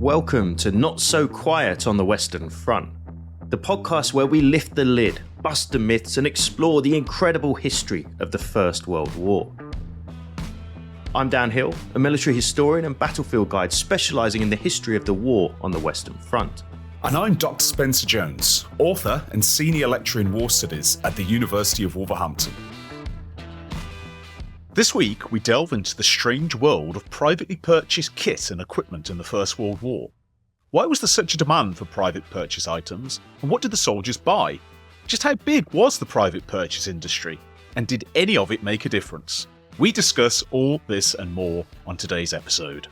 Welcome to Not So Quiet on the Western Front, the podcast where we lift the lid, bust the myths, and explore the incredible history of the First World War. I'm Dan Hill, a military historian and battlefield guide specialising in the history of the war on the Western Front. And I'm Dr. Spencer Jones, author and senior lecturer in war studies at the University of Wolverhampton. This week, we delve into the strange world of privately purchased kit and equipment in the First World War. Why was there such a demand for private purchase items, and what did the soldiers buy? Just how big was the private purchase industry, and did any of it make a difference? We discuss all this and more on today's episode.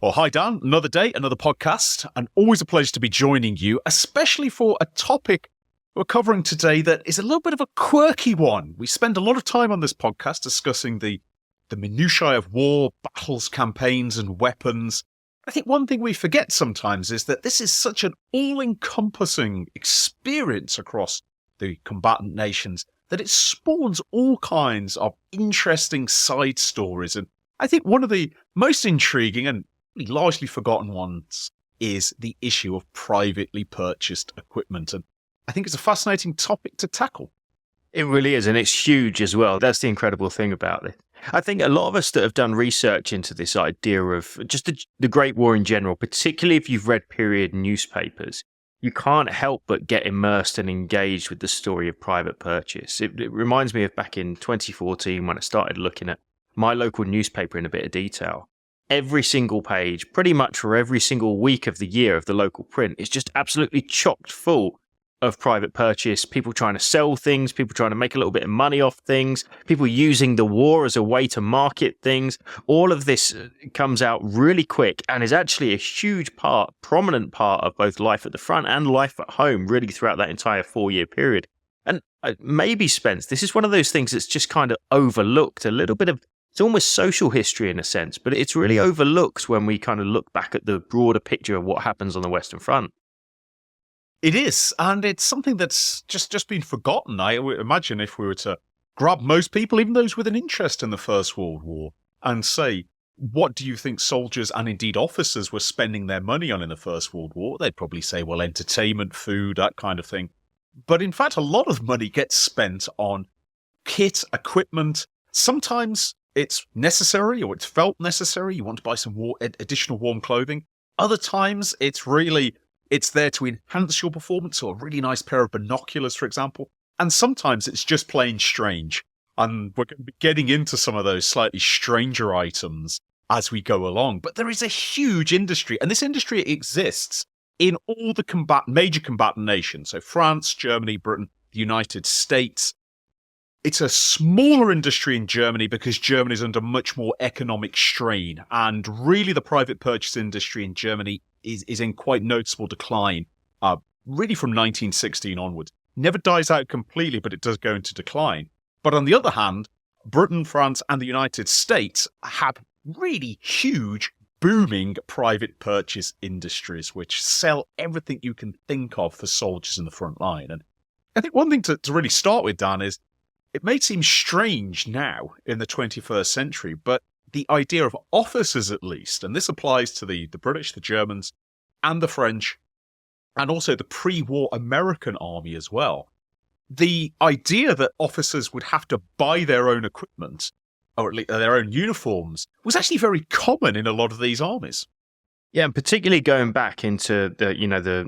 Well, hi Dan, another day, another podcast, and always a pleasure to be joining you, especially for a topic we're covering today that is a little bit of a quirky one. We spend a lot of time on this podcast discussing the minutiae of war, battles, campaigns, and weapons. I think one thing we forget sometimes is that this is such an all-encompassing experience across the combatant nations that it spawns all kinds of interesting side stories. And I think one of the most intriguing and largely forgotten ones is the issue of privately purchased equipment. And I think it's a fascinating topic to tackle. It really is, and it's huge as well. That's the incredible thing about it. I think a lot of us that have done research into this idea of just the Great War in general, particularly if you've read period newspapers, you can't help but get immersed and engaged with the story of private purchase. It reminds me of back in 2014 when I started looking at my local newspaper in a bit of detail. Every single page, pretty much for every single week of the year of the local print, is just absolutely chocked full of private purchase, people trying to sell things, people trying to make a little bit of money off things, people using the war as a way to market things. All of this comes out really quick and is actually a huge part, prominent part of both life at the front and life at home, really throughout that entire 4-year period. And maybe, Spence, this is one of those things that's just kind of overlooked, a little bit of, it's almost social history in a sense, but it's really overlooked when we kind of look back at the broader picture of what happens on the Western Front. It is, and it's something that's just been forgotten. I would imagine if we were to grab most people, even those with an interest in the First World War, and say, what do you think soldiers and indeed officers were spending their money on in the First World War? They'd probably say, well, entertainment, food, that kind of thing. But in fact, a lot of money gets spent on kit, equipment. Sometimes it's necessary or it's felt necessary. You want to buy some additional warm clothing. Other times it's there to enhance your performance, or a really nice pair of binoculars, for example. And sometimes it's just plain strange. And we're going to be getting into some of those slightly stranger items as we go along. But there is a huge industry, and this industry exists in all the major combatant nations. So France, Germany, Britain, the United States. It's a smaller industry in Germany because Germany is under much more economic strain. And really the private purchase industry in Germany is in quite noticeable decline, really from 1916 onwards. Never dies out completely, but it does go into decline. But on the other hand, Britain, France, and the United States have really huge, booming private purchase industries, which sell everything you can think of for soldiers in the front line. And I think one thing to really start with, Dan, is it may seem strange now in the 21st century, but the idea of officers, at least, and this applies to the British, the Germans, and the French, and also the pre-war American army as well. The idea that officers would have to buy their own equipment, or at least their own uniforms, was actually very common in a lot of these armies. Yeah, and particularly going back into the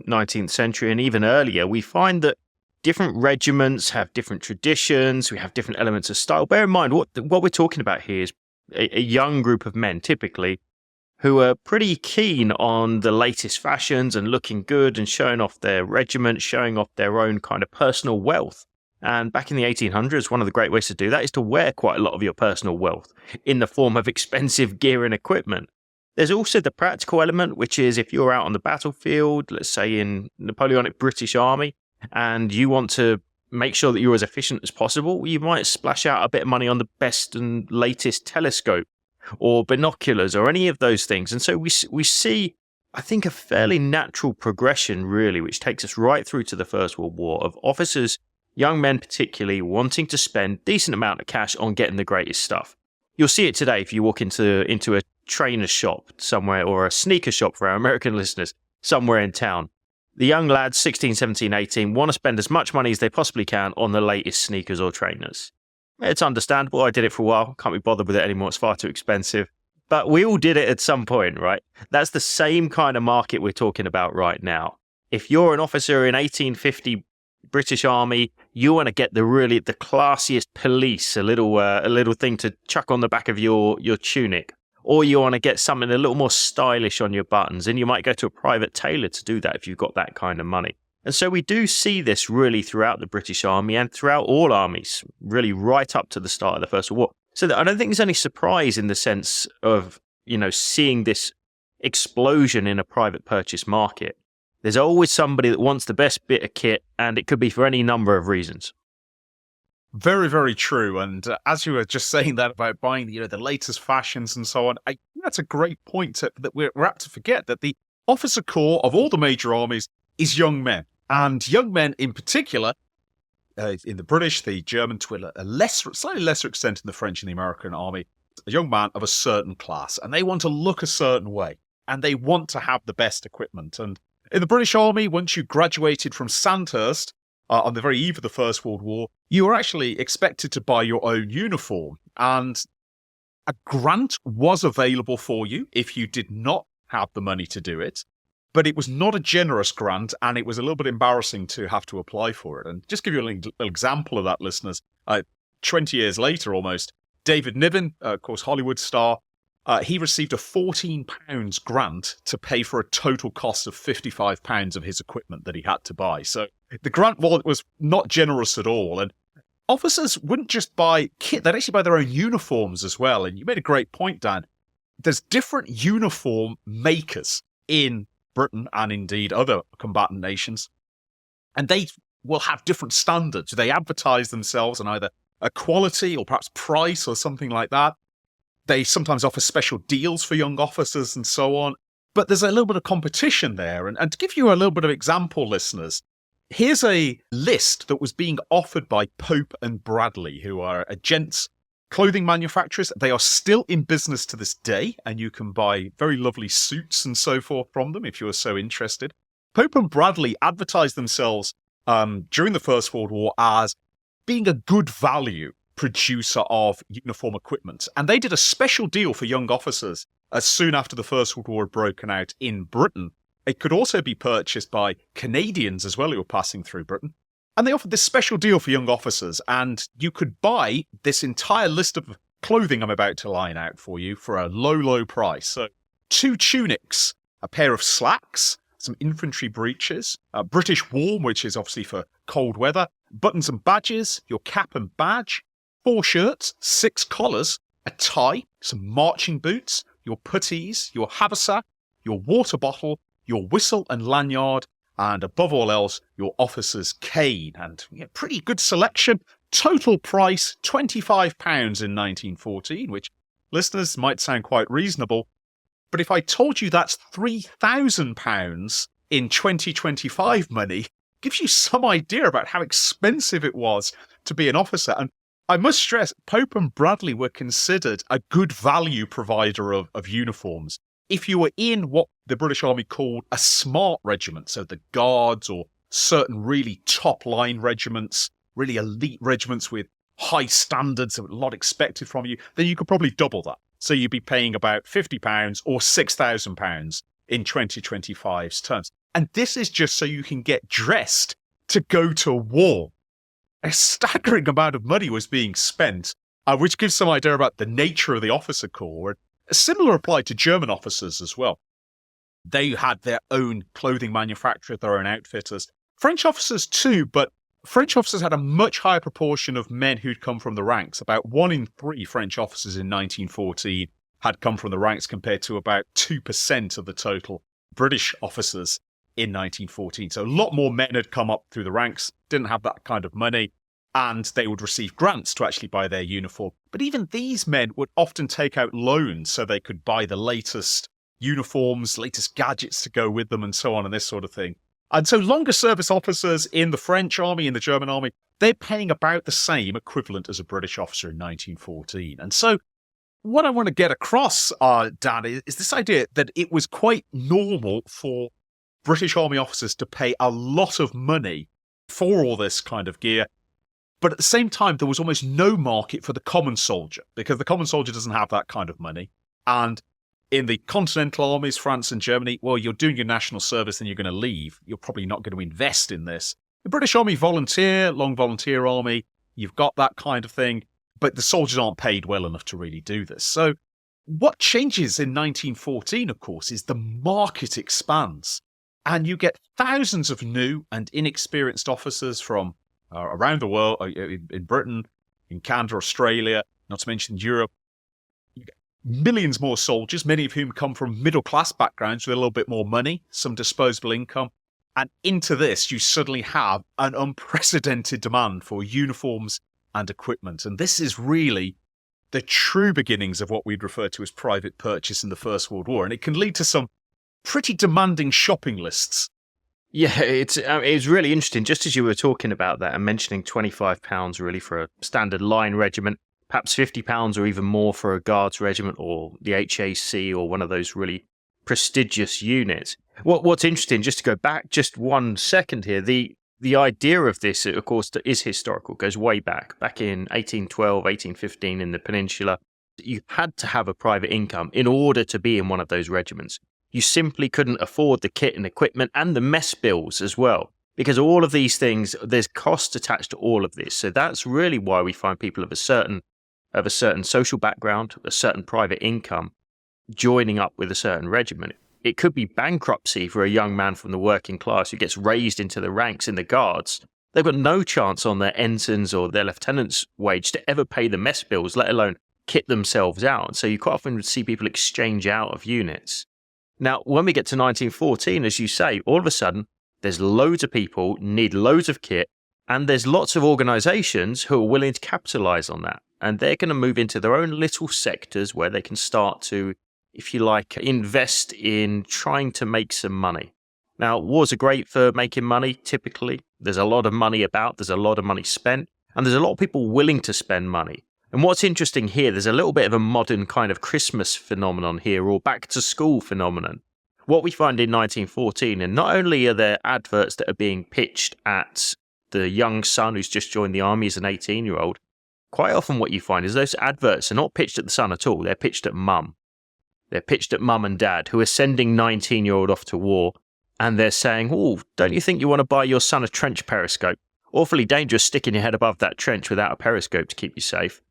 19th century and even earlier, we find that different regiments have different traditions, we have different elements of style. Bear in mind, what we're talking about here is a young group of men, typically, who are pretty keen on the latest fashions and looking good and showing off their regiment, showing off their own kind of personal wealth. And back in the 1800s, one of the great ways to do that is to wear quite a lot of your personal wealth in the form of expensive gear and equipment. There's also the practical element, which is if you're out on the battlefield, let's say in Napoleonic British Army, and you want to make sure that you're as efficient as possible, you might splash out a bit of money on the best and latest telescope or binoculars or any of those things. And so we see, I think, a fairly natural progression, really, which takes us right through to the First World War, of officers, young men particularly, wanting to spend a decent amount of cash on getting the greatest stuff. You'll see it today if you walk into a trainer shop somewhere, or a sneaker shop for our American listeners, somewhere in town. The young lads, 16, 17, 18, want to spend as much money as they possibly can on the latest sneakers or trainers. It's understandable. I did it for a while. Can't be bothered with it anymore. It's far too expensive. But we all did it at some point, right? That's the same kind of market we're talking about right now. If you're an officer in 1850 British Army, you want to get the classiest police, a little thing to chuck on the back of your tunic. Or you want to get something a little more stylish on your buttons, and you might go to a private tailor to do that if you've got that kind of money. And so we do see this really throughout the British Army and throughout all armies, really right up to the start of the First World War. So I don't think there's any surprise in the sense of, seeing this explosion in a private purchase market. There's always somebody that wants the best bit of kit, and it could be for any number of reasons. Very, very true. And as you were just saying that about buying, the latest fashions and so on, I think that's a great point that we're apt to forget that the officer corps of all the major armies is young men. And young men in particular, in the British, the German, to a slightly lesser extent in the French and the American army, a young man of a certain class. And they want to look a certain way. And they want to have the best equipment. And in the British Army, once you graduated from Sandhurst, on the very eve of the First World War, you were actually expected to buy your own uniform. And a grant was available for you if you did not have the money to do it. But it was not a generous grant, and it was a little bit embarrassing to have to apply for it. And just give you an example of that, listeners. 20 years later, almost, David Niven, of course, Hollywood star, he received a £14 grant to pay for a total cost of £55 of his equipment that he had to buy. So the grant wallet was not generous at all. And officers wouldn't just buy kit, they'd actually buy their own uniforms as well. And you made a great point, Dan. There's different uniform makers in Britain and indeed other combatant nations. And they will have different standards. They advertise themselves on either a quality or perhaps price or something like that. They sometimes offer special deals for young officers and so on. But there's a little bit of competition there. And to give you a little bit of example, listeners, here's a list that was being offered by Pope and Bradley, who are a gents' clothing manufacturers. They are still in business to this day, and you can buy very lovely suits and so forth from them if you're so interested. Pope and Bradley advertised themselves during the First World War as being a good value producer of uniform equipment. And they did a special deal for young officers as soon after the First World War had broken out in Britain. It could also be purchased by Canadians as well who were passing through Britain. And they offered this special deal for young officers, and you could buy this entire list of clothing I'm about to line out for you for a low, low price. So 2 tunics, a pair of slacks, some infantry breeches, a British warm, which is obviously for cold weather, buttons and badges, your cap and badge, 4 shirts, 6 collars, a tie, some marching boots, your puttees, your haversack, your water bottle, your whistle and lanyard, and above all else, your officer's cane. And pretty good selection. Total price, £25 in 1914, which listeners might sound quite reasonable. But if I told you that's £3,000 in 2025 money, gives you some idea about how expensive it was to be an officer. And I must stress, Pope and Bradley were considered a good value provider of uniforms. If you were in what the British Army called a smart regiment, so the Guards or certain really top-line regiments, really elite regiments with high standards, a lot expected from you, then you could probably double that. So you'd be paying about £50 or £6,000 in 2025's terms. And this is just so you can get dressed to go to war. A staggering amount of money was being spent, which gives some idea about the nature of the officer corps. A similar applied to German officers as well. They had their own clothing manufacturer, their own outfitters. French officers too, but French officers had a much higher proportion of men who'd come from the ranks. About 1 in 3 French officers in 1914 had come from the ranks compared to about 2% of the total British officers in 1914. So a lot more men had come up through the ranks, didn't have that kind of money, and they would receive grants to actually buy their uniform. But even these men would often take out loans so they could buy the latest uniforms, latest gadgets to go with them and so on and this sort of thing. And so longer service officers in the French army, in the German army, they're paying about the same equivalent as a British officer in 1914. And so what I want to get across, Dan, is this idea that it was quite normal for British Army officers to pay a lot of money for all this kind of gear. But at the same time, there was almost no market for the common soldier, because the common soldier doesn't have that kind of money. And in the continental armies, France and Germany, well, you're doing your national service and you're going to leave. You're probably not going to invest in this. The British Army volunteer, long volunteer army, you've got that kind of thing, but the soldiers aren't paid well enough to really do this. So what changes in 1914, of course, is the market expands, and you get thousands of new and inexperienced officers from around the world, in Britain, in Canada, Australia, not to mention Europe. You get millions more soldiers, many of whom come from middle-class backgrounds with a little bit more money, some disposable income. And into this, you suddenly have an unprecedented demand for uniforms and equipment. And this is really the true beginnings of what we'd refer to as private purchase in the First World War. And it can lead to some pretty demanding shopping lists. Yeah, it's really interesting. Just as you were talking about that and mentioning £25 really for a standard line regiment, perhaps £50 or even more for a Guards regiment or the HAC or one of those really prestigious units. What's interesting, just to go back just 1 second here, the idea of this, of course, is historical, goes way back in 1812, 1815 in the Peninsula. You had to have a private income in order to be in one of those regiments. You simply couldn't afford the kit and equipment and the mess bills as well, because all of these things, there's costs attached to all of this. So that's really why we find people of a certain social background, a certain private income, joining up with a certain regiment. It could be bankruptcy for a young man from the working class who gets raised into the ranks in the Guards. They've got no chance on their ensign's or their lieutenant's wage to ever pay the mess bills, let alone kit themselves out. So you quite often see people exchange out of units. Now, when we get to 1914, as you say, all of a sudden, there's loads of people need loads of kit, and there's lots of organisations who are willing to capitalise on that. And they're going to move into their own little sectors where they can start to, if you like, invest in trying to make some money. Now, wars are great for making money, typically. There's a lot of money about, there's a lot of money spent, and there's a lot of people willing to spend money. And what's interesting here, there's a little bit of a modern kind of Christmas phenomenon here, or back to school phenomenon. What we find in 1914, and not only are there adverts that are being pitched at the young son who's just joined the army as an 18-year-old, quite often what you find is those adverts are not pitched at the son at all, they're pitched at mum. They're pitched at mum and dad, who are sending 19-year-old off to war, and they're saying, oh, don't you think you want to buy your son a trench periscope? Awfully dangerous sticking your head above that trench without a periscope to keep you safe.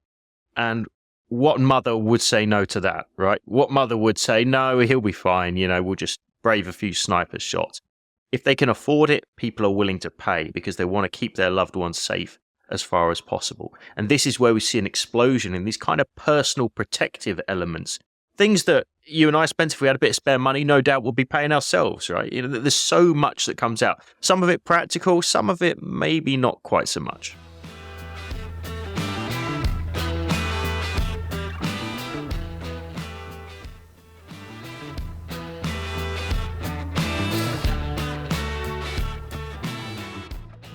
And what mother would say no to that, right? What mother would say, no, he'll be fine, we'll just brave a few sniper shots. If they can afford it, people are willing to pay because they want to keep their loved ones safe as far as possible. And this is where we see an explosion in these kind of personal protective elements. Things that you and I, Spencer, if we had a bit of spare money, no doubt we'll be paying ourselves, right? There's so much that comes out. Some of it practical, some of it maybe not quite so much.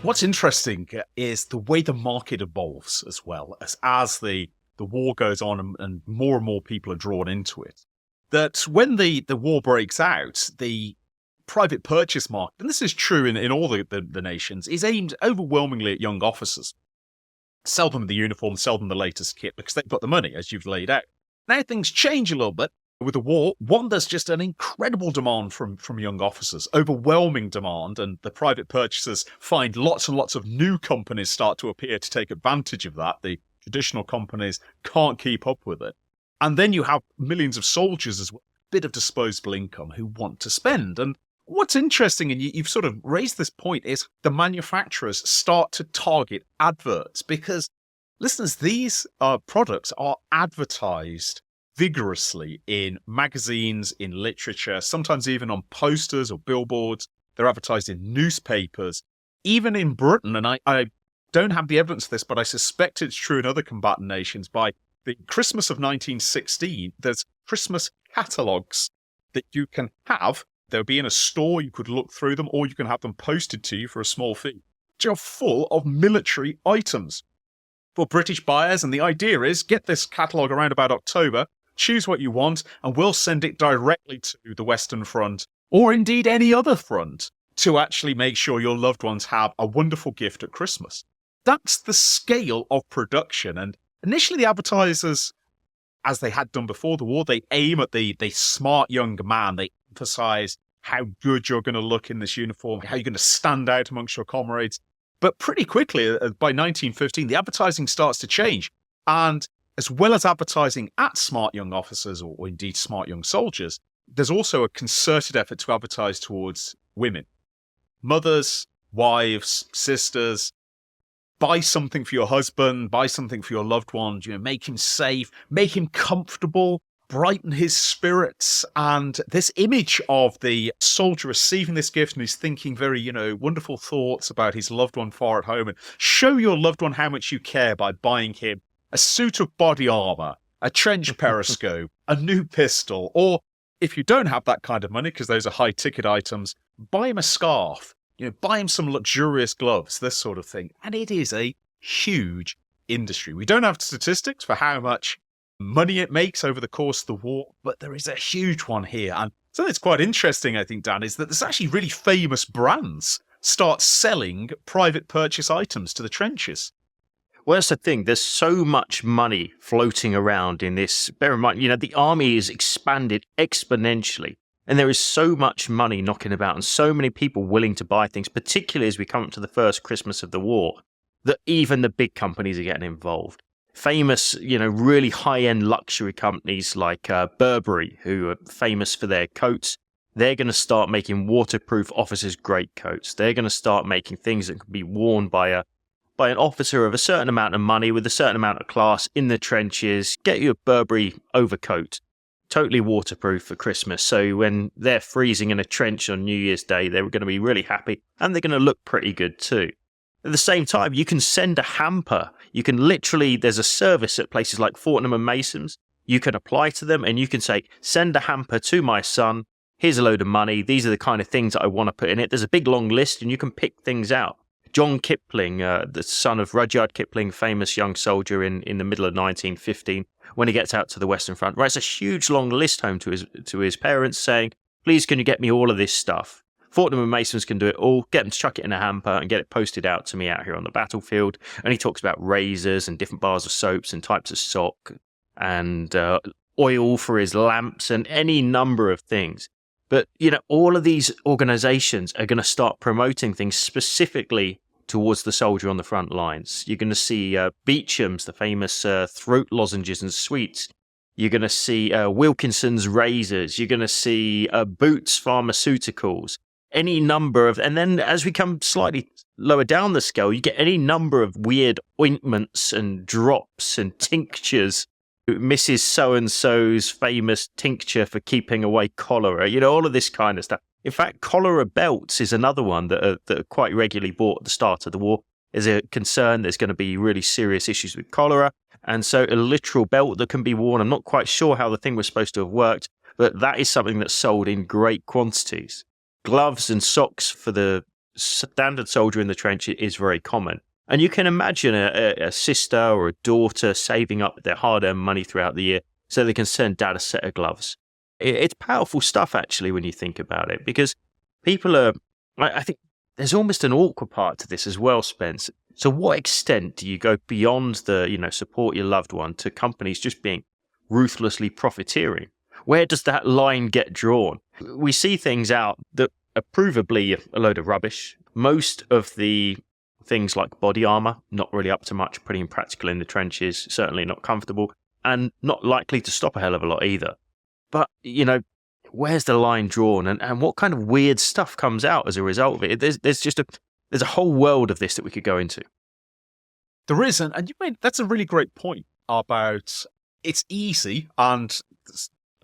What's interesting is the way the market evolves as well, as the war goes on and more people are drawn into it. That when the war breaks out, the private purchase market, and this is true in all the nations, is aimed overwhelmingly at young officers. Sell them the uniform, sell them the latest kit, because they've got the money, as you've laid out. Now things change a little bit. With the war, there's just an incredible demand from young officers, overwhelming demand, and the private purchasers find lots and lots of new companies start to appear to take advantage of that. The traditional companies can't keep up with it. And then you have millions of soldiers as well, a bit of disposable income who want to spend. And what's interesting, and you've sort of raised this point, is the manufacturers start to target adverts because, listeners, these products are advertised vigorously in magazines, in literature, sometimes even on posters or billboards. They're advertised in newspapers, even in Britain. And I don't have the evidence of this, but I suspect it's true in other combatant nations. By the Christmas of 1916, there's Christmas catalogues that you can have. They'll be in a store, you could look through them, or you can have them posted to you for a small fee, which are full of military items. for British buyers. And the idea is get this catalogue around about October, choose what you want, and we'll send it directly to the Western Front, or indeed any other front, to actually make sure your loved ones have a wonderful gift at Christmas. That's the scale of production. And initially the advertisers, as they had done before the war, they aim at the smart young man. They emphasize how good you're going to look in this uniform, how you're going to stand out amongst your comrades. But pretty quickly, by 1915, the advertising starts to change. And as well as advertising at smart young officers or indeed smart young soldiers, there's also a concerted effort to advertise towards women. Mothers, wives, sisters. Buy something for your husband, buy something for your loved one, make him safe, make him comfortable, brighten his spirits. And this image of the soldier receiving this gift and he's thinking very, wonderful thoughts about his loved one far at home, and show your loved one how much you care by buying him a suit of body armor, a trench periscope, a new pistol, or if you don't have that kind of money, because those are high ticket items, buy him a scarf. Buy him some luxurious gloves, this sort of thing. And it is a huge industry. We don't have statistics for how much money it makes over the course of the war, but there is a huge one here. And something that's quite interesting, I think, Dan, is that there's actually really famous brands start selling private purchase items to the trenches. Well, that's the thing. There's so much money floating around in this. Bear in mind, the army is expanded exponentially. And there is so much money knocking about and so many people willing to buy things, particularly as we come up to the first Christmas of the war, that even the big companies are getting involved. Famous, really high-end luxury companies like Burberry, who are famous for their coats, they're going to start making waterproof officers' greatcoats. They're going to start making things that can be worn by an officer of a certain amount of money with a certain amount of class in the trenches. Get you a Burberry overcoat. Totally waterproof for Christmas. So when they're freezing in a trench on New Year's Day, they're going to be really happy and they're going to look pretty good too. At the same time, you can send a hamper. You can there's a service at places like Fortnum and Mason's. You can apply to them and you can say, send a hamper to my son. Here's a load of money. These are the kind of things that I want to put in it. There's a big long list and you can pick things out. John Kipling, the son of Rudyard Kipling, famous young soldier in the middle of 1915, when he gets out to the Western Front, writes a huge long list home to his parents saying, please can you get me all of this stuff? Fortnum and Masons can do it all, get them to chuck it in a hamper and get it posted out to me out here on the battlefield. And he talks about razors and different bars of soaps and types of sock and oil for his lamps and any number of things. But, all of these organizations are going to start promoting things specifically towards the soldier on the front lines. You're going to see Beecham's, the famous throat lozenges and sweets. You're going to see Wilkinson's razors. You're going to see Boots pharmaceuticals. Any number of, and then as we come slightly lower down the scale, you get any number of weird ointments and drops and tinctures. Mrs. So-and-so's famous tincture for keeping away cholera, all of this kind of stuff. In fact, cholera belts is another one that are quite regularly bought at the start of the war. There's a concern there's going to be really serious issues with cholera, and so a literal belt that can be worn. I'm not quite sure how the thing was supposed to have worked, but that is something that's sold in great quantities. Gloves and socks for the standard soldier in the trench is very common. And you can imagine a sister or a daughter saving up their hard-earned money throughout the year so they can send dad a set of gloves. It's powerful stuff, actually, when you think about it, because people are, I think there's almost an awkward part to this as well, Spence. So what extent do you go beyond the, support your loved one to companies just being ruthlessly profiteering? Where does that line get drawn? We see things out that are provably a load of rubbish. Most of the things like body armor, not really up to much, pretty impractical in the trenches, certainly not comfortable, and not likely to stop a hell of a lot either. But, where's the line drawn and what kind of weird stuff comes out as a result of it? There's a whole world of this that we could go into. There is, and that's a really great point about it's easy, and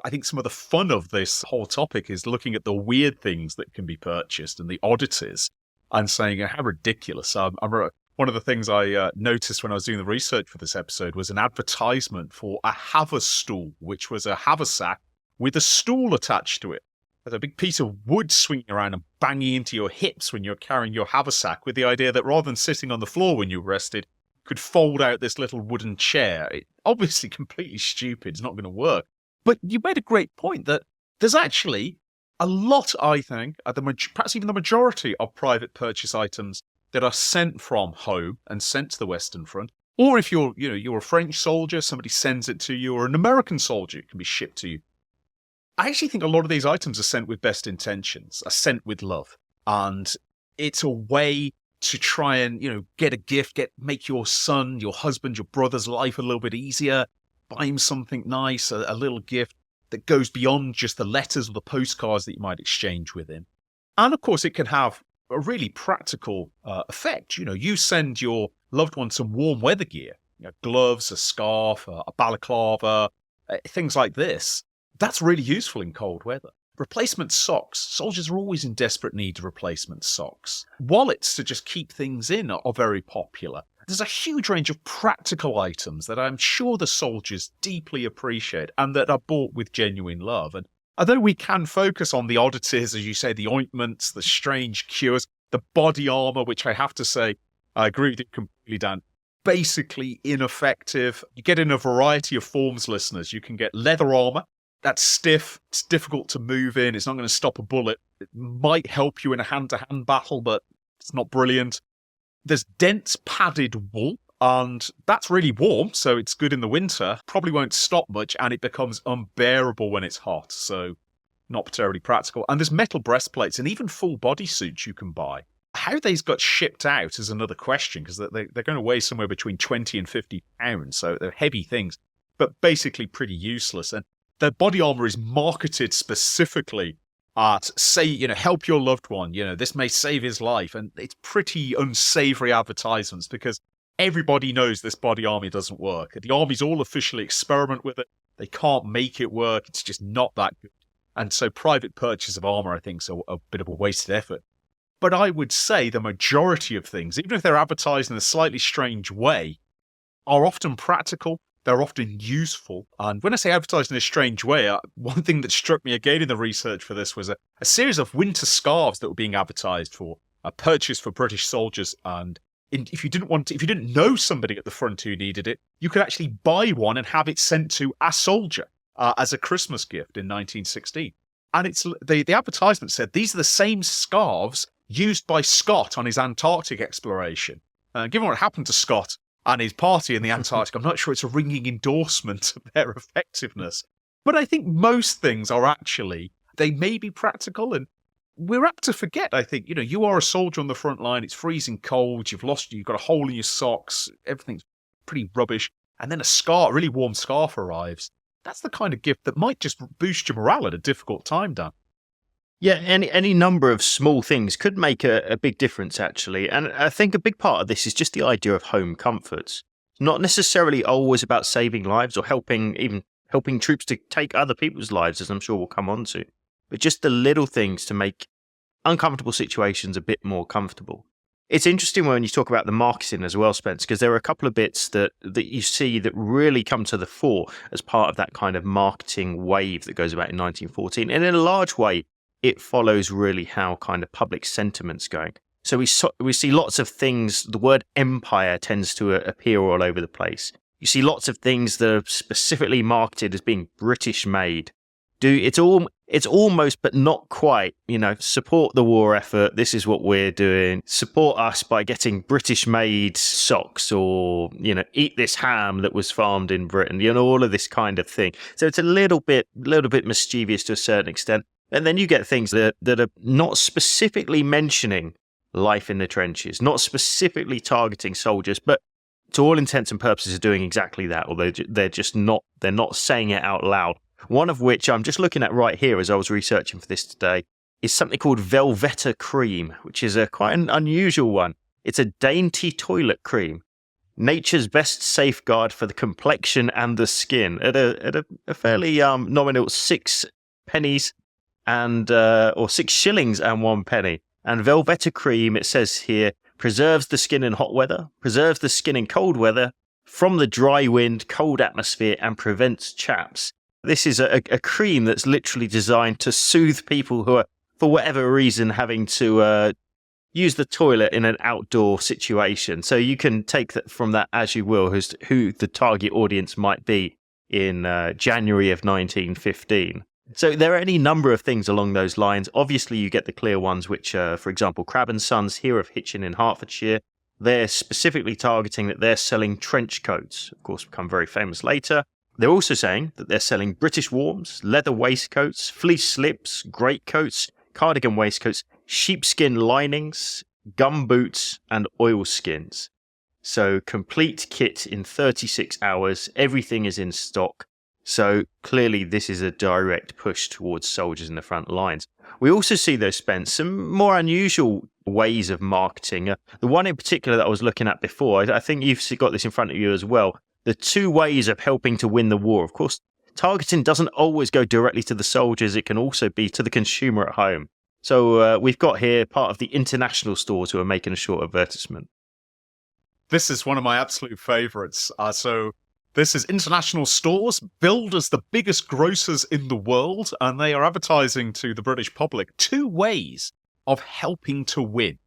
I think some of the fun of this whole topic is looking at the weird things that can be purchased and the oddities and saying how ridiculous. I remember one of the things I noticed when I was doing the research for this episode was an advertisement for a haverstool, which was a haversack with a stool attached to it. There's a big piece of wood swinging around and banging into your hips when you're carrying your haversack, with the idea that rather than sitting on the floor when you're rested, could fold out this little wooden chair. Obviously completely stupid. It's not going to work. But you made a great point that there's actually a lot, I think, perhaps even the majority of private purchase items that are sent from home and sent to the Western Front. Or if you're a French soldier, somebody sends it to you, or an American soldier, it can be shipped to you. I actually think a lot of these items are sent with best intentions, are sent with love. And it's a way to try and, get a gift, make your son, your husband, your brother's life a little bit easier, buy him something nice, a little gift that goes beyond just the letters or the postcards that you might exchange with him. And of course, it can have a really practical effect. You send your loved one some warm weather gear, gloves, a scarf, a balaclava, things like this. That's really useful in cold weather. Replacement socks. Soldiers are always in desperate need of replacement socks. Wallets to just keep things in are very popular. There's a huge range of practical items that I'm sure the soldiers deeply appreciate and that are bought with genuine love. And although we can focus on the oddities, as you say, the ointments, the strange cures, the body armor, which I have to say, I agree with you completely, Dan, basically ineffective. You get in a variety of forms, listeners. You can get leather armor. That's stiff. It's difficult to move in. It's not going to stop a bullet. It might help you in a hand-to-hand battle, but it's not brilliant. There's dense padded wool, and that's really warm, so it's good in the winter. Probably won't stop much, and it becomes unbearable when it's hot, so not terribly practical. And there's metal breastplates and even full bodysuits you can buy. How these got shipped out is another question, because they're going to weigh somewhere between 20 and 50 pounds, so they're heavy things, but basically pretty useless. And the body armor is marketed specifically at, say, help your loved one, this may save his life. And it's pretty unsavory advertisements because everybody knows this body armor doesn't work. The armies all officially experiment with it. They can't make it work. It's just not that good. And so private purchase of armor, I think, is a bit of a wasted effort. But I would say the majority of things, even if they're advertised in a slightly strange way, are often practical. They're often useful. And when I say advertised in a strange way, one thing that struck me again in the research for this was a series of winter scarves that were being advertised for a purchase for British soldiers. And if you didn't know somebody at the front who needed it, you could actually buy one and have it sent to a soldier as a Christmas gift in 1916. And it's the advertisement said these are the same scarves used by Scott on his Antarctic exploration. Given what happened to Scott and his party in the Antarctic, I'm not sure it's a ringing endorsement of their effectiveness. But I think most things are actually, they may be practical, and we're apt to forget, I think. You are a soldier on the front line, it's freezing cold, you've got a hole in your socks, everything's pretty rubbish, and then a really warm scarf arrives. That's the kind of gift that might just boost your morale at a difficult time, Dan. Yeah, any number of small things could make a big difference, actually. And I think a big part of this is just the idea of home comforts. Not necessarily always about saving lives or helping troops to take other people's lives, as I'm sure we'll come on to, but just the little things to make uncomfortable situations a bit more comfortable. It's interesting when you talk about the marketing as well, Spence, because there are a couple of bits that you see that really come to the fore as part of that kind of marketing wave that goes about in 1914. And in a large way, it follows really how kind of public sentiment's going. So we see lots of things. The word empire tends to appear all over the place. You see lots of things that are specifically marketed as being British made. It's almost, but not quite, support the war effort. This is what we're doing. Support us by getting British made socks, or, eat this ham that was farmed in Britain, all of this kind of thing. So it's a little bit mischievous to a certain extent. And then you get things that are not specifically mentioning life in the trenches, not specifically targeting soldiers, but to all intents and purposes are doing exactly that, although they're not saying it out loud. One of which I'm just looking at right here as I was researching for this today is something called Velveeta cream, which is quite an unusual one. It's a dainty toilet cream, nature's best safeguard for the complexion and the skin, at a fairly nominal 6 pennies or 6 shillings and 1 penny. And Velveeta cream, it says here, preserves the skin in hot weather, preserves the skin in cold weather from the dry wind, cold atmosphere, and prevents chaps. This is a cream that's literally designed to soothe people who are, for whatever reason, having to, use the toilet in an outdoor situation. So you can take that from that as you will, as to who the target audience might be in January of 1915. So there are any number of things along those lines. Obviously, you get the clear ones, which, for example, Crabbe and Sons here of Hitchin in Hertfordshire. They're specifically targeting that they're selling trench coats, of course, become very famous later. They're also saying that they're selling British warms, leather waistcoats, fleece slips, greatcoats, cardigan waistcoats, sheepskin linings, gum boots, and oilskins. So complete kit in 36 hours. Everything is in stock. So clearly this is a direct push towards soldiers in the front lines. We also see, though, Spence, some more unusual ways of marketing. The one in particular that I was looking at before, I think you've got this in front of you as well. The 2 ways of helping to win the war. Of course, targeting doesn't always go directly to the soldiers. It can also be to the consumer at home. So we've got here part of the international stores who are making a short advertisement. This is one of my absolute favourites. This is international stores billed as the biggest grocers in the world, and they are advertising to the British public 2 ways of helping to win.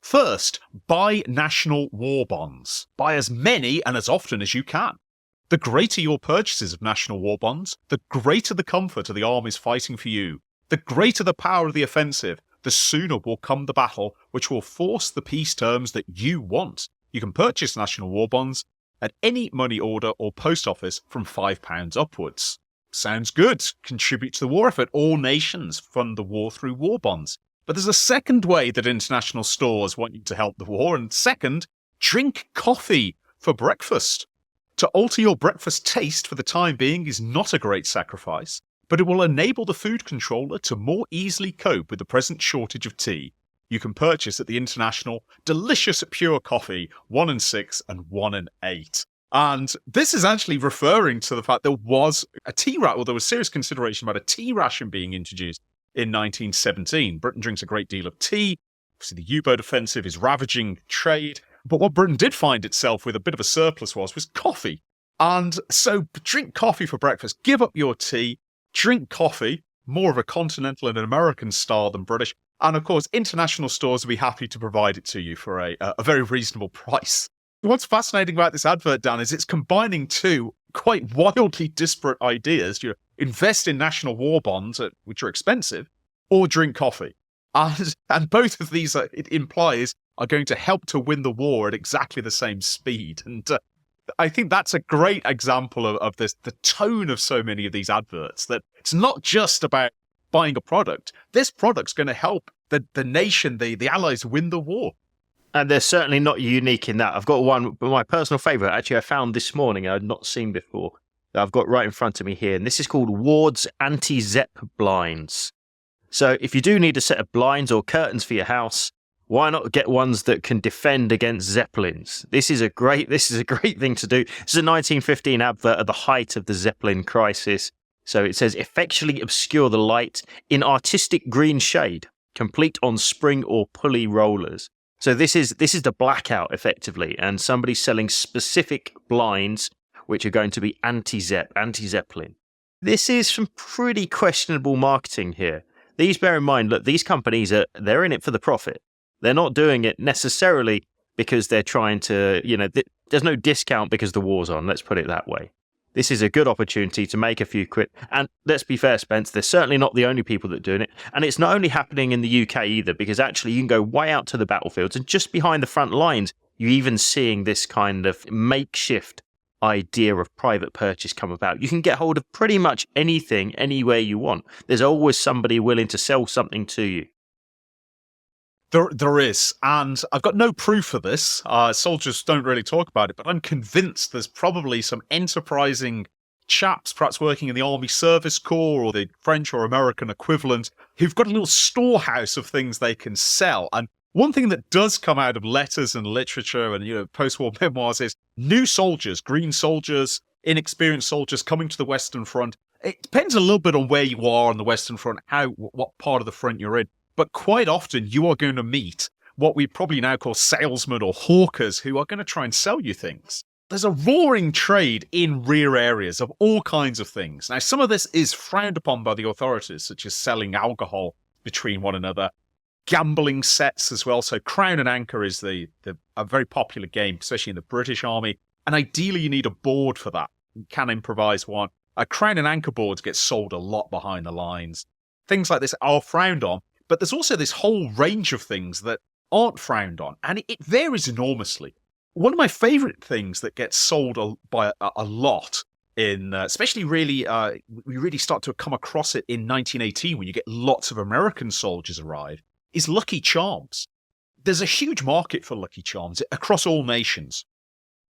First, buy national war bonds. Buy as many and as often as you can. The greater your purchases of national war bonds, the greater the comfort of the armies fighting for you. The greater the power of the offensive, the sooner will come the battle which will force the peace terms that you want. You can purchase national war bonds at any money order or post office from £5 upwards. Sounds good. Contribute to the war effort. All nations fund the war through war bonds. But there's a second way that international stores want you to help the war, and second, drink coffee for breakfast. To alter your breakfast taste for the time being is not a great sacrifice, but it will enable the food controller to more easily cope with the present shortage of tea. You can purchase at the International delicious pure coffee, 1 and 6 and 1 and 8. And this is actually referring to the fact there was a tea ration, or there was serious consideration about a tea ration being introduced in 1917. Britain drinks a great deal of tea. Obviously, the U-boat offensive is ravaging trade. But what Britain did find itself with a bit of a surplus was coffee. And so drink coffee for breakfast. Give up your tea. Drink coffee, more of a continental and an American style than British. And of course, international stores will be happy to provide it to you for a very reasonable price. What's fascinating about this advert, Dan, is it's combining 2 quite wildly disparate ideas. You invest in national war bonds, which are expensive, or drink coffee. And both of these, it implies, are going to help to win the war at exactly the same speed. And I think that's a great example of this, the tone of so many of these adverts, that it's not just about buying a product. This product's going to help the nation, the Allies, win the war. And they're certainly not unique in that. I've got one, but my personal favourite, actually, I found this morning, I had not seen before, that I've got right in front of me here. And this is called Ward's Anti-Zepp Blinds. So if you do need a set of blinds or curtains for your house, why not get ones that can defend against Zeppelins? This is a great thing to do. This is a 1915 advert at the height of the Zeppelin crisis. So it says, effectually obscure the light in artistic green shade, complete on spring or pulley rollers. So this is the blackout, effectively, and somebody's selling specific blinds which are going to be anti-Zeppelin. This is some pretty questionable marketing here. Bear in mind, look, these companies, they're in it for the profit. They're not doing it necessarily because they're trying to, there's no discount because the war's on, let's put it that way. This is a good opportunity to make a few quid. And let's be fair, Spence, they're certainly not the only people that are doing it. And it's not only happening in the UK either, because actually you can go way out to the battlefields and just behind the front lines, you're even seeing this kind of makeshift idea of private purchase come about. You can get hold of pretty much anything, anywhere you want. There's always somebody willing to sell something to you. There is, and I've got no proof of this. Soldiers don't really talk about it, but I'm convinced there's probably some enterprising chaps, perhaps working in the Army Service Corps or the French or American equivalent, who've got a little storehouse of things they can sell. And one thing that does come out of letters and literature and post-war memoirs is new soldiers, green soldiers, inexperienced soldiers coming to the Western Front. It depends a little bit on where you are on the Western Front, what part of the front you're in. But quite often you are going to meet what we probably now call salesmen or hawkers who are going to try and sell you things. There's a roaring trade in rear areas of all kinds of things. Now, some of this is frowned upon by the authorities, such as selling alcohol between one another. gambling sets as well. So Crown and Anchor is a very popular game, especially in the British Army. And ideally, you need a board for that. You can improvise one. Crown and Anchor boards get sold a lot behind the lines. Things like this are frowned on, but there's also this whole range of things that aren't frowned on, and it varies enormously. One of my favorite things that gets sold by a lot in, especially really, we really start to come across it in 1918 when you get lots of American soldiers arrive, is Lucky Charms. There's a huge market for Lucky Charms across all nations.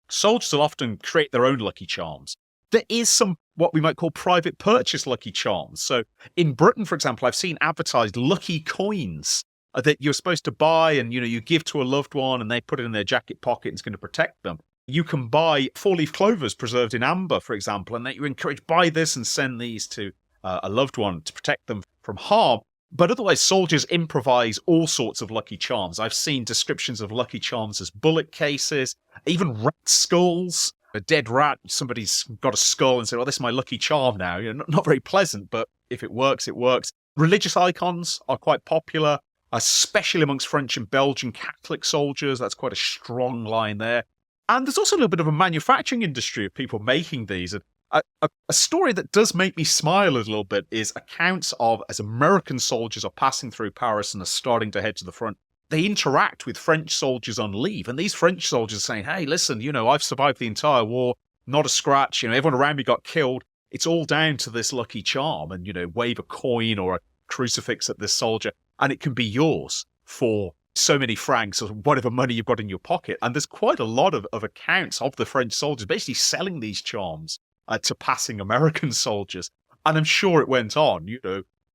Soldiers will often create their own Lucky Charms. There is some what we might call private purchase Lucky Charms. So in Britain, for example, I've seen advertised lucky coins that you're supposed to buy and, you give to a loved one and they put it in their jacket pocket and it's going to protect them. You can buy 4-leaf clovers preserved in amber, for example, and that you're encouraged, buy this and send these to a loved one to protect them from harm. But otherwise, soldiers improvise all sorts of Lucky Charms. I've seen descriptions of Lucky Charms as bullet cases, even rat skulls. A dead rat, somebody's got a skull and said, "Oh, this is my lucky charm now." Not very pleasant, but if it works, it works. Religious icons are quite popular, especially amongst French and Belgian Catholic soldiers. That's quite a strong line there. And there's also a little bit of a manufacturing industry of people making these. And a story that does make me smile a little bit is accounts of as American soldiers are passing through Paris and are starting to head to the front. They interact with French soldiers on leave. And these French soldiers are saying, "Hey, listen, I've survived the entire war, not a scratch. Everyone around me got killed. It's all down to this lucky charm." And, wave a coin or a crucifix at this soldier, and it can be yours for so many francs or whatever money you've got in your pocket. And there's quite a lot of accounts of the French soldiers basically selling these charms to passing American soldiers. And I'm sure it went on,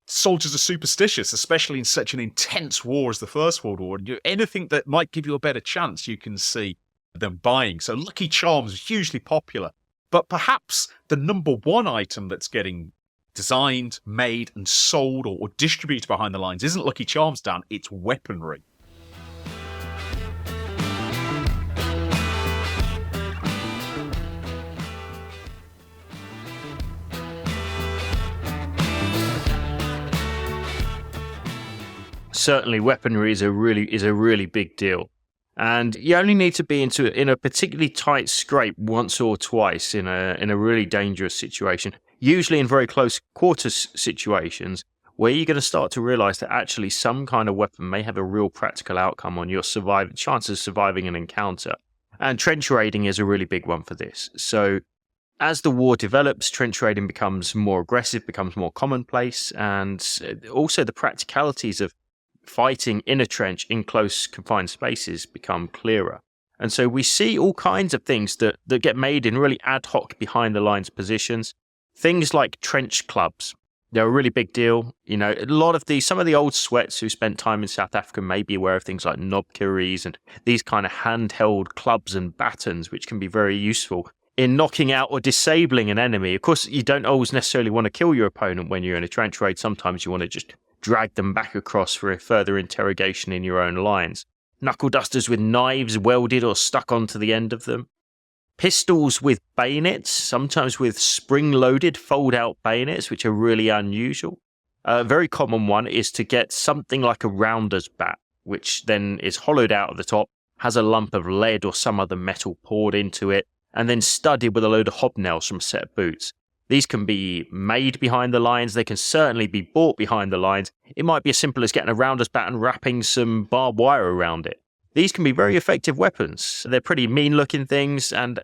Soldiers are superstitious, especially in such an intense war as the First World War. And anything that might give you a better chance, you can see them buying. So Lucky Charms are hugely popular. But perhaps the number one item that's getting designed, made, and sold or distributed behind the lines isn't Lucky Charms, Dan, it's weaponry. Certainly, weaponry is a really big deal, and you only need to be in a particularly tight scrape once or twice in a really dangerous situation. Usually, in very close quarters situations, where you're going to start to realise that actually some kind of weapon may have a real practical outcome on your chances of surviving an encounter. And trench raiding is a really big one for this. So, as the war develops, trench raiding becomes more aggressive, becomes more commonplace, and also the practicalities of fighting in a trench in close confined spaces become clearer. And so we see all kinds of things that get made in really ad hoc behind the lines positions. Things like trench clubs. They're a really big deal. Some of the old sweats who spent time in South Africa may be aware of things like knobkerries and these kind of handheld clubs and batons, which can be very useful in knocking out or disabling an enemy. Of course, you don't always necessarily want to kill your opponent when you're in a trench raid. Sometimes you want to just drag them back across for a further interrogation in your own lines. Knuckle dusters with knives welded or stuck onto the end of them. Pistols with bayonets, sometimes with spring-loaded fold-out bayonets, which are really unusual. A very common one is to get something like a rounder's bat, which then is hollowed out at the top, has a lump of lead or some other metal poured into it, and then studded with a load of hobnails from a set of boots. These can be made behind the lines. They can certainly be bought behind the lines. It might be as simple as getting a rounder's bat and wrapping some barbed wire around it. These can be very effective weapons. They're pretty mean-looking things, and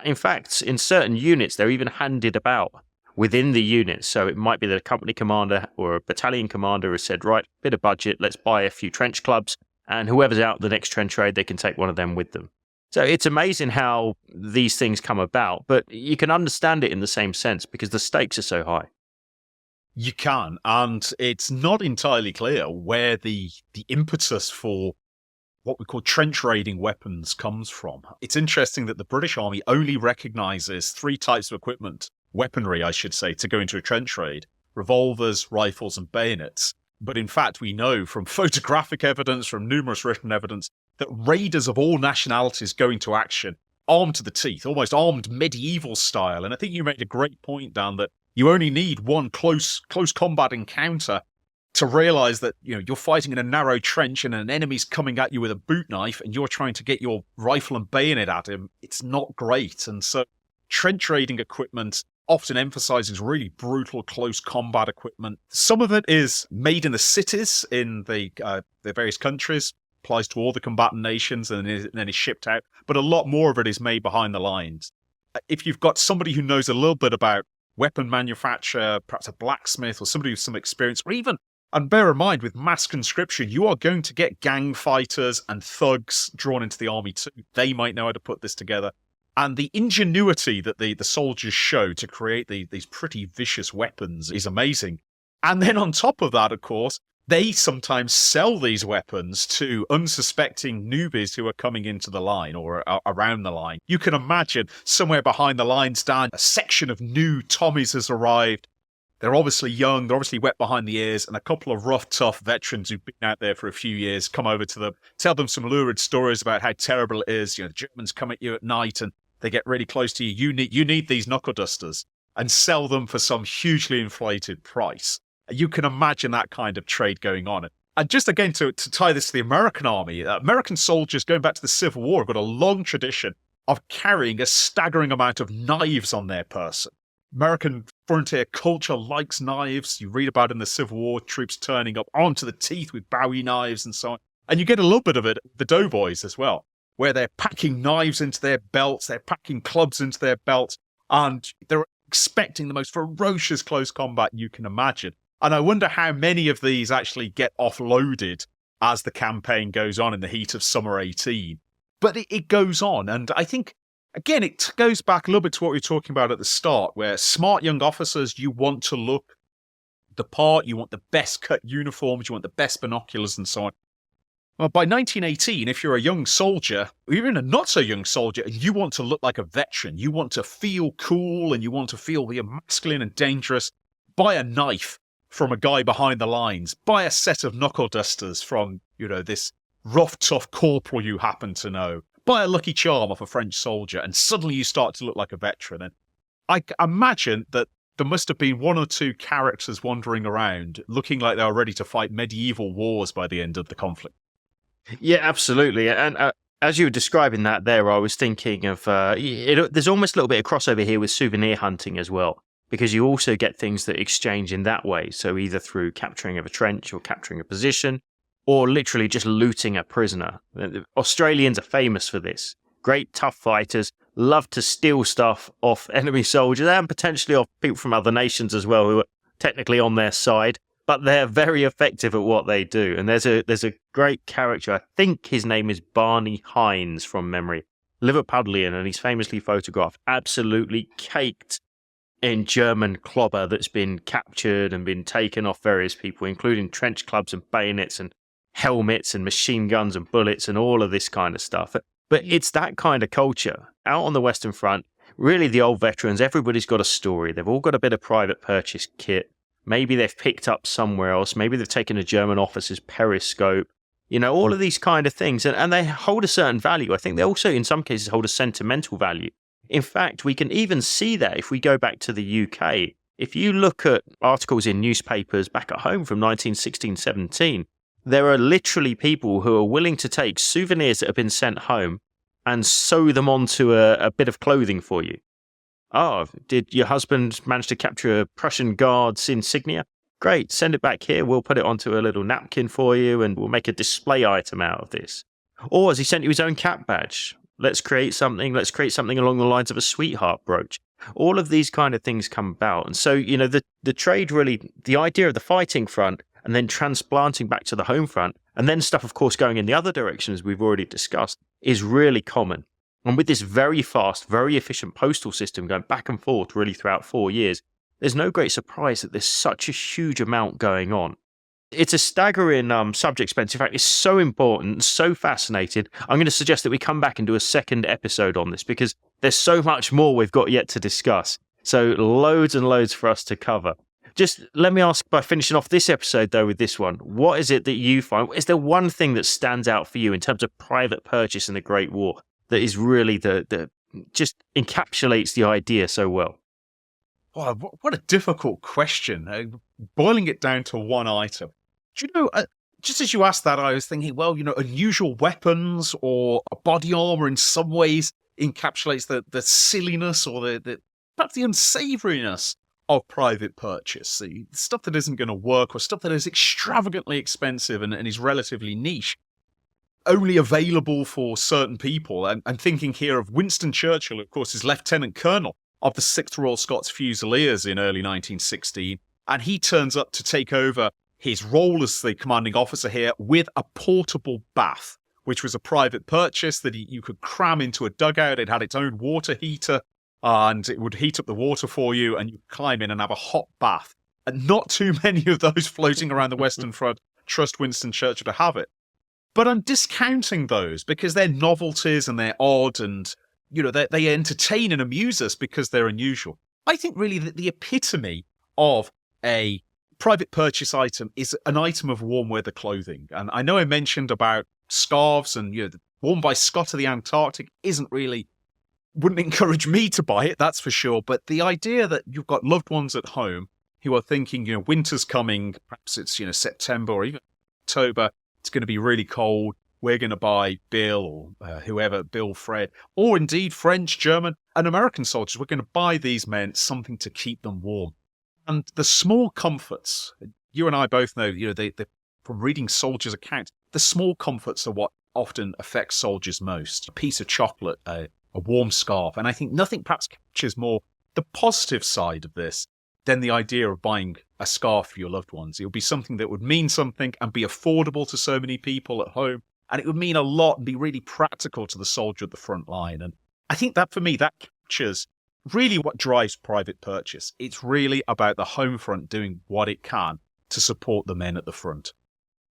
in fact, in certain units, they're even handed about within the unit. So it might be that a company commander or a battalion commander has said, right, bit of budget, let's buy a few trench clubs, and whoever's out the next trench raid, they can take one of them with them. So it's amazing how these things come about, but you can understand it in the same sense because the stakes are so high. You can, and it's not entirely clear where the impetus for what we call trench raiding weapons comes from. It's interesting that the British Army only recognises 3 types of equipment, weaponry, I should say, to go into a trench raid: revolvers, rifles, and bayonets. But in fact, we know from photographic evidence, from numerous written evidence, that raiders of all nationalities go into action armed to the teeth, almost armed medieval style. And I think you made a great point, Dan, that you only need one close combat encounter to realize that, you're fighting in a narrow trench and an enemy's coming at you with a boot knife and you're trying to get your rifle and bayonet at him, it's not great. And so trench raiding equipment often emphasizes really brutal close combat equipment. Some of it is made in the cities in the various countries, applies to all the combatant nations, and then is shipped out. But a lot more of it is made behind the lines. If you've got somebody who knows a little bit about weapon manufacture, perhaps a blacksmith or somebody with some experience, or even, and bear in mind, with mass conscription, you are going to get gang fighters and thugs drawn into the army too. They might know how to put this together. And the ingenuity that the soldiers show to create these pretty vicious weapons is amazing. And then on top of that, of course, they sometimes sell these weapons to unsuspecting newbies who are coming into the line or around the line. You can imagine somewhere behind the lines, Dan, a section of new Tommies has arrived. They're obviously young, they're obviously wet behind the ears, and a couple of rough, tough veterans who've been out there for a few years come over to them, tell them some lurid stories about how terrible it is. The Germans come at you at night and they get really close to you. You need these knuckle dusters, and sell them for some hugely inflated price. You can imagine that kind of trade going on. And just again, to tie this to the American army, American soldiers going back to the Civil War have got a long tradition of carrying a staggering amount of knives on their person. American frontier culture likes knives. You read about in the Civil War, troops turning up onto the teeth with Bowie knives and so on. And you get a little bit of it, the doughboys as well, where they're packing knives into their belts, they're packing clubs into their belts, and they're expecting the most ferocious close combat you can imagine. And I wonder how many of these actually get offloaded as the campaign goes on in the heat of summer 18. But it goes on, and I think, again, it goes back a little bit to what we were talking about at the start, where smart young officers, you want to look the part, you want the best cut uniforms, you want the best binoculars and so on. Well, by 1918, if you're a young soldier, or even a not so young soldier, and you want to look like a veteran, you want to feel cool and you want to feel masculine and dangerous, buy a knife from a guy behind the lines, buy a set of knuckle dusters from, this rough, tough corporal you happen to know, buy a Lucky Charm off a French soldier, and suddenly you start to look like a veteran. And I imagine that there must have been one or two characters wandering around looking like they were ready to fight medieval wars by the end of the conflict. Yeah, absolutely. And as you were describing that there, I was thinking of, there's almost a little bit of crossover here with souvenir hunting as well, because you also get things that exchange in that way. So either through capturing of a trench or capturing a position, or literally just looting a prisoner. The Australians are famous for this. Great, tough fighters, love to steal stuff off enemy soldiers and potentially off people from other nations as well who are technically on their side, but they're very effective at what they do. And there's a great character, I think his name is Barney Hines from memory, Liverpudlian, and he's famously photographed absolutely caked in German clobber that's been captured and been taken off various people, including trench clubs and bayonets and helmets and machine guns and bullets and all of this kind of stuff. But it's that kind of culture out on the Western Front. Really, the old veterans, everybody's got a story. They've all got a bit of private purchase kit. Maybe they've picked up somewhere else. Maybe they've taken a German officer's periscope. All of these kind of things. And they hold a certain value. I think they also, in some cases, hold a sentimental value. In fact, we can even see that if we go back to the UK. If you look at articles in newspapers back at home from 1916-17, there are literally people who are willing to take souvenirs that have been sent home and sew them onto a bit of clothing for you. Oh, did your husband manage to capture a Prussian Guard's insignia? Great, send it back here. We'll put it onto a little napkin for you and we'll make a display item out of this. Or has he sent you his own cap badge? Let's create something along the lines of a sweetheart brooch. All of these kind of things come about. And so, the trade really, the idea of the fighting front and then transplanting back to the home front, and then stuff, of course, going in the other direction, as we've already discussed, is really common. And with this very fast, very efficient postal system going back and forth really throughout 4 years, there's no great surprise that there's such a huge amount going on. It's a staggering subject, Spence. In fact, it's so important, so fascinating. I'm going to suggest that we come back and do a second episode on this because there's so much more we've got yet to discuss. So loads and loads for us to cover. Just let me ask, by finishing off this episode, though, with this one, what is it that you find? Is there one thing that stands out for you in terms of private purchase in the Great War that is really the just encapsulates the idea so well? Wow, what a difficult question. Boiling it down to one item. Do you know, just as you asked that, I was thinking, well, unusual weapons or a body armor in some ways encapsulates the silliness or perhaps the unsavoriness of private purchase. The stuff that isn't going to work or stuff that is extravagantly expensive and is relatively niche, only available for certain people. And I'm thinking here of Winston Churchill, of course, is Lieutenant Colonel of the 6th Royal Scots Fusiliers in early 1916. And he turns up to take over his role as the commanding officer here with a portable bath, which was a private purchase that you could cram into a dugout. It had its own water heater, and it would heat up the water for you, and you could climb in and have a hot bath. And not too many of those floating around the Western Front trust Winston Churchill to have it. But I'm discounting those because they're novelties and they're odd and, they entertain and amuse us because they're unusual. I think really that the epitome of a private purchase item is an item of warm weather clothing. And I know I mentioned about scarves and, worn by Scott of the Antarctic wouldn't encourage me to buy it, that's for sure. But the idea that you've got loved ones at home who are thinking, winter's coming, perhaps it's, September or even October, it's going to be really cold. We're going to buy Bill or whoever, Bill, Fred, or indeed French, German, and American soldiers. We're going to buy these men something to keep them warm. And the small comforts, you and I both know, from reading soldiers' accounts, the small comforts are what often affect soldiers most. A piece of chocolate, a warm scarf. And I think nothing perhaps captures more the positive side of this than the idea of buying a scarf for your loved ones. It would be something that would mean something and be affordable to so many people at home. And it would mean a lot and be really practical to the soldier at the front line. And I think that, for me, that captures really what drives private purchase. It's really about the home front doing what it can to support the men at the front.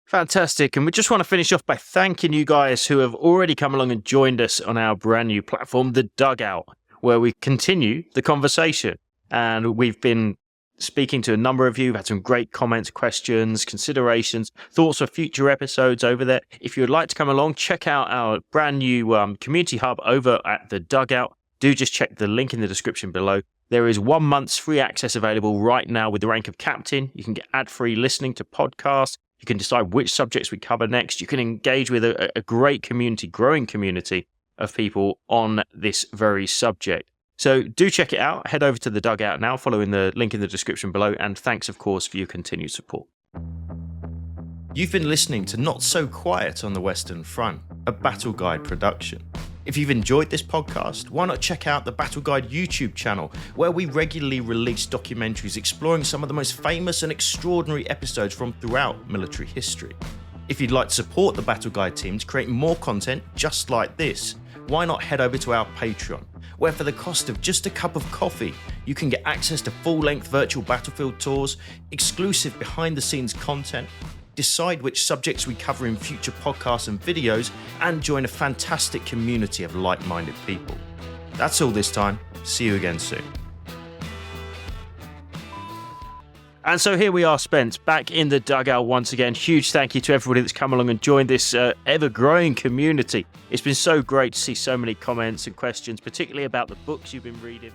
Fantastic. And we just want to finish off by thanking you guys who have already come along and joined us on our brand new platform, The Dugout, where we continue the conversation. And we've been speaking to a number of you. We've had some great comments, questions, considerations, thoughts for future episodes over there. If you would like to come along, check out our brand new community hub over at The Dugout. Do just check the link in the description below. There is 1 month's free access available right now with the rank of captain. You can get ad-free listening to podcasts. You can decide which subjects we cover next. You can engage with a great community, growing community of people on this very subject. So do check it out. Head over to The Dugout now, following the link in the description below. And thanks, of course, for your continued support. You've been listening to Not So Quiet on the Western Front, a Battle Guide production. If you've enjoyed this podcast, why not check out the Battle Guide YouTube channel, where we regularly release documentaries exploring some of the most famous and extraordinary episodes from throughout military history. If you'd like to support the Battle Guide team to create more content just like this, why not head over to our Patreon, where for the cost of just a cup of coffee, you can get access to full-length virtual battlefield tours, exclusive behind-the-scenes content, decide which subjects we cover in future podcasts and videos, and join a fantastic community of like-minded people. That's all this time. See you again soon. And so here we are, Spence, back in the dugout once again. Huge thank you to everybody that's come along and joined this ever-growing community. It's been so great to see so many comments and questions, particularly about the books you've been reading.